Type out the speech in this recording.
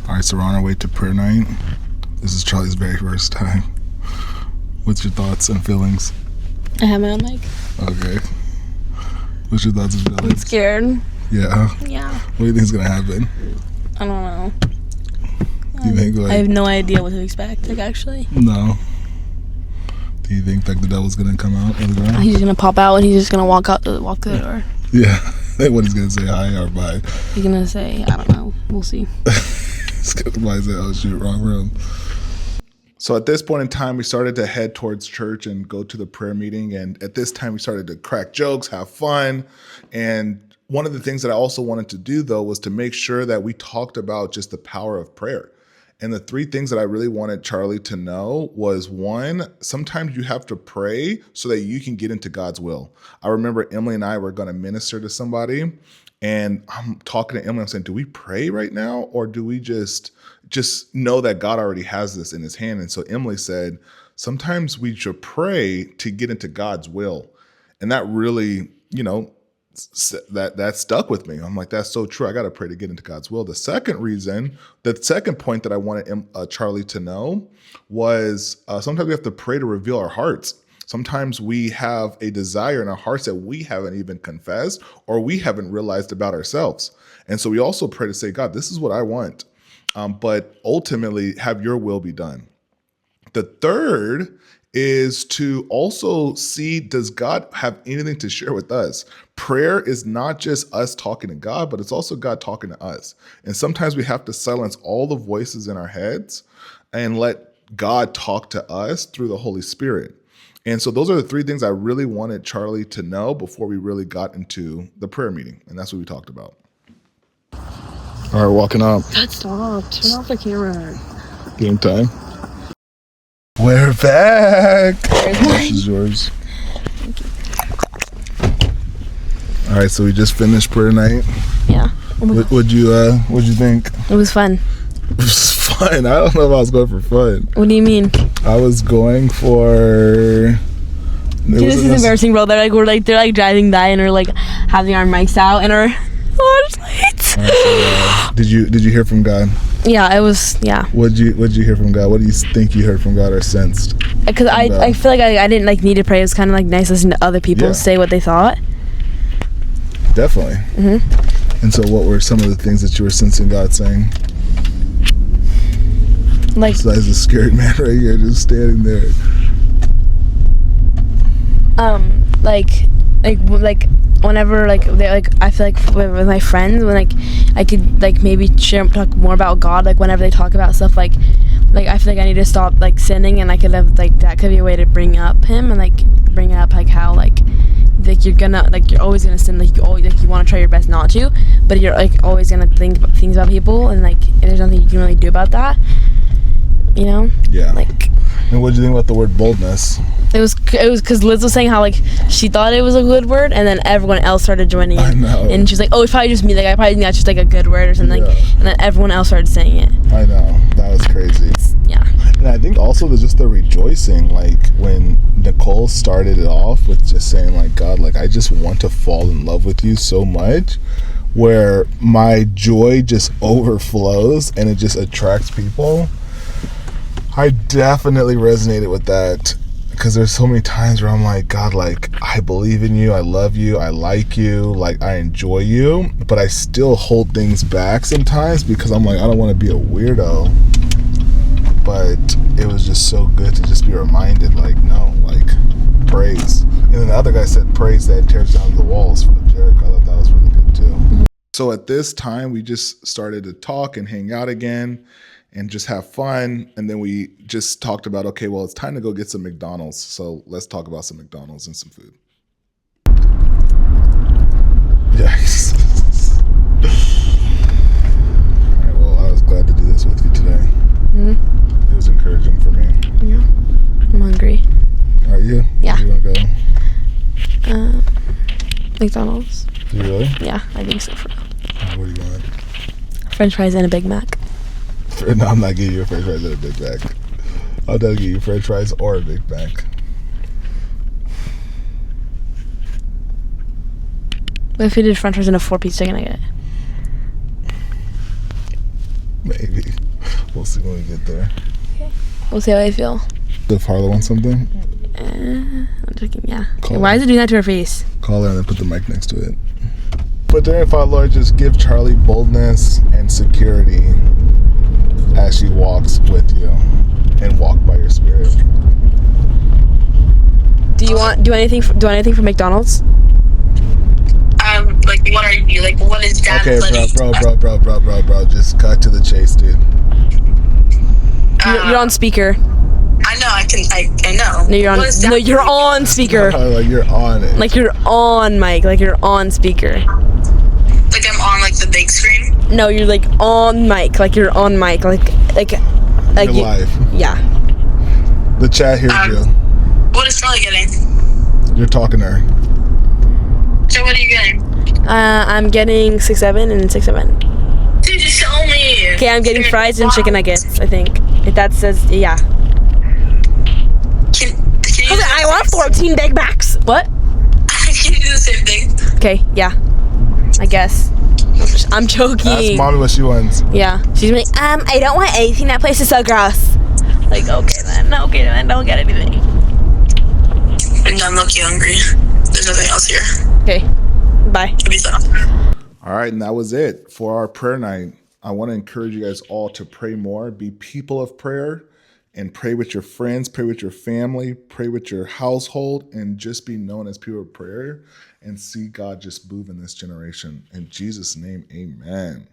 All right, so we're on our way to prayer night. This is Charlie's very first time. What's your thoughts and feelings? I have my own mic. Okay. What's your thoughts and feelings? I'm scared. Yeah? Yeah. What do you think is going to happen? I don't know. Do you think, I have no idea what to expect, actually. No. Do you think, the devil's going to come out of the ground? He's going to pop out and he's just going to walk through the door. Yeah. What he's going to say, hi or bye? He's going to say, I don't know. We'll see. He's going to say, oh, shoot, wrong room. So at this point in time, we started to head towards church and go to the prayer meeting. And at this time, we started to crack jokes, have fun. And one of the things that I also wanted to do, though, was to make sure that we talked about just the power of prayer. And the three things that I really wanted Charlie to know was, one, sometimes you have to pray so that you can get into God's will. I remember Emily and I were going to minister to somebody, and I'm talking to Emily. I'm saying, do we pray right now, or do we just know that God already has this in his hand? And so Emily said, sometimes we should pray to get into God's will. And that really, that stuck with me. I'm like, that's so true. I got to pray to get into God's will. The second point that I wanted Charlie to know was sometimes we have to pray to reveal our hearts. Sometimes we have a desire in our hearts that we haven't even confessed or we haven't realized about ourselves. And so we also pray to say, God, this is what I want. But ultimately have your will be done. The third is to also see, does God have anything to share with us? Prayer is not just us talking to God, but it's also God talking to us. And sometimes we have to silence all the voices in our heads and let God talk to us through the Holy Spirit. And so those are the three things I really wanted Charlie to know before we really got into the prayer meeting. And that's what we talked about. All right, walking up. God, stop. Turn off the camera. Game time. We're back. This is yours. Thank you. All right, so we just finished prayer night. Yeah. What'd you think? It was fun. It was fun. I don't know if I was going for fun. What do you mean? I was going for... This is embarrassing, bro. They're driving by and we're having our mics out and our flashlights. Right, so, did you hear from God? Yeah, it was. Yeah. What'd you hear from God? What do you think you heard from God or sensed? Because I feel like I didn't need to pray. It was kind of nice listening to other people say what they thought. Definitely. Mm-hmm. And so, what were some of the things that you were sensing God saying? Besides the scary man right here, just standing there. Whenever I feel like with my friends when I could maybe talk more about God whenever they talk about stuff I feel like I need to stop sinning, and I could have that could be a way to bring up him and bring up how you're always gonna sin, you want to try your best not to, but you're always gonna think about things about people, and there's nothing you can really do about that, Yeah. And what did you think about the word boldness? It was because Liz was saying how she thought it was a good word, and then everyone else started joining in. I know. And she's like, "Oh, it's probably just me. I probably think that's just a good word or something." Yeah. And then everyone else started saying it. I know, that was crazy. Yeah. And I think also there's just the rejoicing, when Nicole started it off with just saying God, I just want to fall in love with you so much, where my joy just overflows and it just attracts people. I definitely resonated with that, because there's so many times where I'm God, I believe in you, I love you, I like you, I enjoy you, but I still hold things back sometimes because I'm I don't want to be a weirdo. But it was just so good to just be reminded, no, praise. And then the other guy said praise that tears down the walls of Jericho. I thought that was really good too. Mm-hmm. So at this time, we just started to talk and hang out again and just have fun. And then we just talked about, okay, well, it's time to go get some McDonald's. So let's talk about some McDonald's and some food. Yes. All right, well, I was glad to do this with you today. Mm-hmm. It was encouraging for me. Yeah. I'm hungry. Are you? Yeah. Where do you want to go? McDonald's. Do you really? Yeah, I think so. What do you want? French fries and a Big Mac. No, I'm not getting you a French fries and a Big Mac. I'll not get you French fries or a Big Mac. What if we did French fries and a 4-piece chicken nugget? Maybe. We'll see when we get there. We'll see how I feel. If Harlow wants something, I'm joking, yeah. Call Why her. is it doing that to her face? Call her and then put the mic next to it. But dear Father, Lord, just give Charlie boldness and security as she walks with you and walk by your spirit. Do you want anything from McDonald's? Like, what are you, like, what is that? Okay, bro. Just cut to the chase, dude. You're on speaker. I know, I know. No, you're on. What is that? No, you're on speaker. Like you're on it. Like you're on mic. Like you're on speaker. Like I'm on, like, the big screen? No, you're like on mic. Like you're on mic. Like you're you, live. Yeah. The chat hears you. What is Charlie getting? You're talking to her. So what are you getting? I'm getting 6-7 and 6-7. Dude, just show me. Okay, I'm getting fries and chicken nuggets. I think if that says yeah. Can you I want 14 Big Macs. What? Can you do the same thing? Okay, yeah. I guess. I'm joking. Ask mommy what she wants. Yeah. She's like, I don't want anything. That place is so gross. Like, okay then, don't get anything. I'm lucky hungry. There's nothing else here. Okay. Bye. Give me some. All right, and that was it for our prayer night. I want to encourage you guys all to pray more, be people of prayer, and pray with your friends, pray with your family, pray with your household, and just be known as people of prayer and see God just move in this generation. In Jesus' name, amen.